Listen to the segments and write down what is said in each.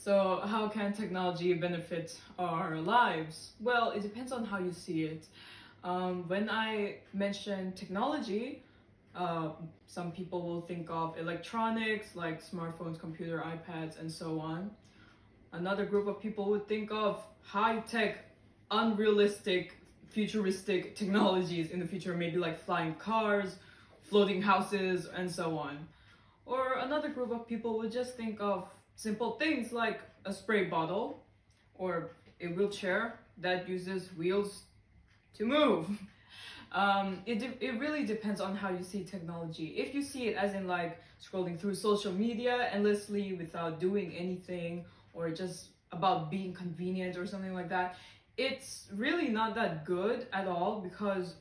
So how can technology benefit our lives? Well, it depends on how you see it. When I mention technology, some people will think of electronics like smartphones, computer, iPads, and so on. Another group of people would think of high-tech, unrealistic, futuristic technologies in the future, maybe like flying cars, floating houses, and so on. Or another group of people would just think of simple things like a spray bottle or a wheelchair that uses wheels to move. It really depends on how you see technology. If you see it as in like scrolling through social media endlessly without doing anything, or just about being convenient or something like that, it's really not that good at all, because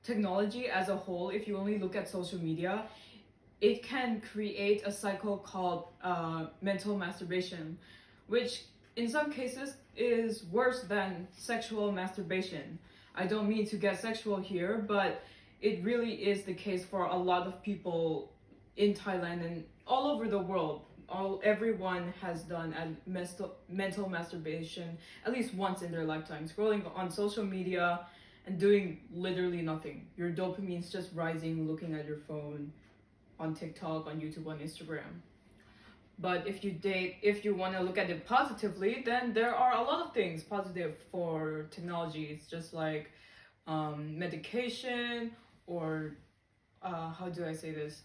technology as a whole, if you only look at social media, it can create a cycle called mental masturbation, which in some cases is worse than sexual masturbation. I don't mean to get sexual here, but it really is the case for a lot of people in Thailand and all over the world. Everyone has done mental masturbation at least once in their lifetime, scrolling on social media and doing literally nothing. Your dopamine's just rising looking at your phone, on TikTok, on YouTube, on Instagram. But if you want to look at it positively, then there are a lot of things positive for technology. It's just like medication, or how do I say this?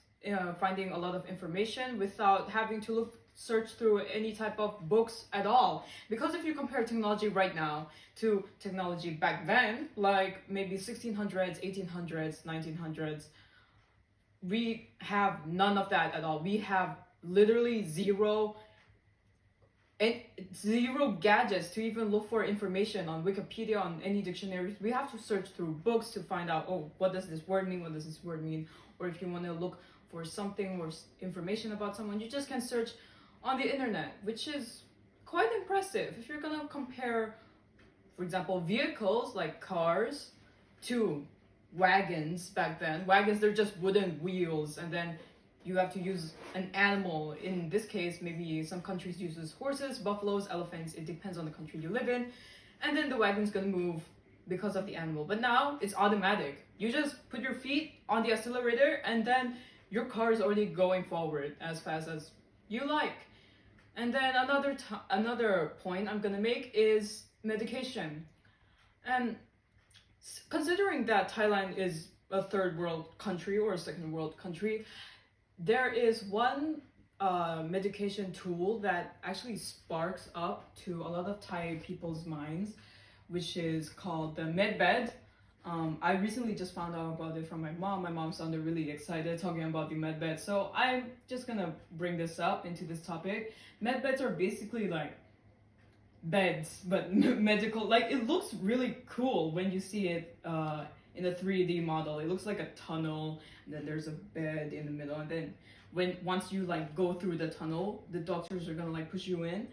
Finding a lot of information without having to search through any type of books at all. Because if you compare technology right now to technology back then, like maybe 1600s, 1800s, 1900s, we have none of that at all. We have literally zero gadgets to even look for information on Wikipedia, on any dictionaries. We have to search through books to find out, oh, what does this word mean? What does this word mean? Or if you want to look for something or information about someone, you just can search on the internet, which is quite impressive. If you're gonna compare, for example, vehicles like cars to wagons back then. Wagons, they're just wooden wheels, and then you have to use an animal. In this case, maybe some countries uses horses, buffaloes, elephants. It depends on the country you live in. And then the wagon's gonna move because of the animal. But now it's automatic. You just put your feet on the accelerator, and then your car is already going forward as fast as you like. And then another point I'm gonna make is medication. And considering that Thailand is a third world country or a second world country, there is one medication tool that actually sparks up to a lot of Thai people's minds, which is called the medbed. I recently just found out about it from my mom. My mom sounded really excited talking about the medbed, so I'm just gonna bring this up into this topic. Medbeds are basically like beds, but medical. Like, it looks really cool when you see it in a 3D model. It looks like a tunnel, and then there's a bed in the middle, and then once you like go through the tunnel, the doctors are gonna like push you in.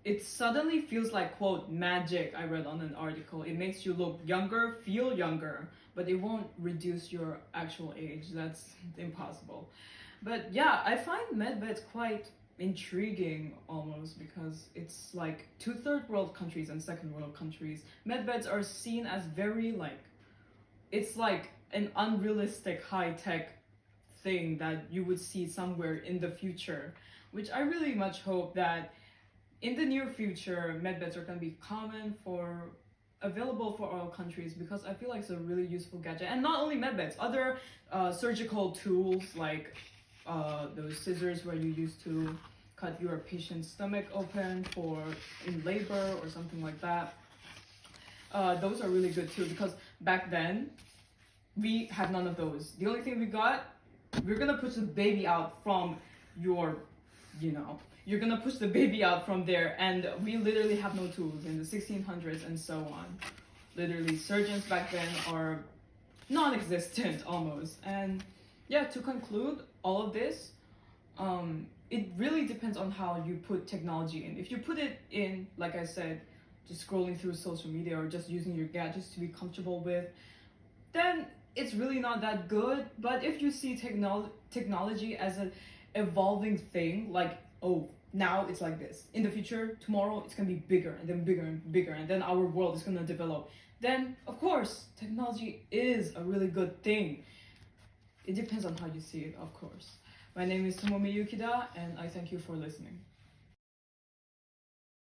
It suddenly feels like, quote, magic. I read on an article. It makes you look younger, feel younger, but it won't reduce your actual age. That's impossible. But yeah, I find medbeds quite intriguing almost, because it's like two third world countries and second world countries. Medbeds are seen as very like, it's like an unrealistic high-tech thing that you would see somewhere in the future, which I really much hope that in the near future, medbeds are going to be available for all countries, because I feel like it's a really useful gadget. And not only medbeds, other surgical tools like those scissors where you used to cut your patient's stomach open for in labor or something like that. Those are really good too, because back then we had none of those. The only thing we're gonna push the baby out from you're gonna push the baby out from there, and we literally have no tools in the 1600s and so on. Literally, surgeons back then are non-existent almost. And yeah, to conclude all of this, it really depends on how you put technology in. If you put it in, like I said, just scrolling through social media or just using your gadgets to be comfortable with, then it's really not that good. But if you see technology as an evolving thing, like, oh, now it's like this. In the future, tomorrow, it's gonna be bigger and then bigger and bigger, and then our world is gonna develop. Then, of course, technology is a really good thing. It depends on how you see it, of course. My name is Tomomi Yukida, and I thank you for listening.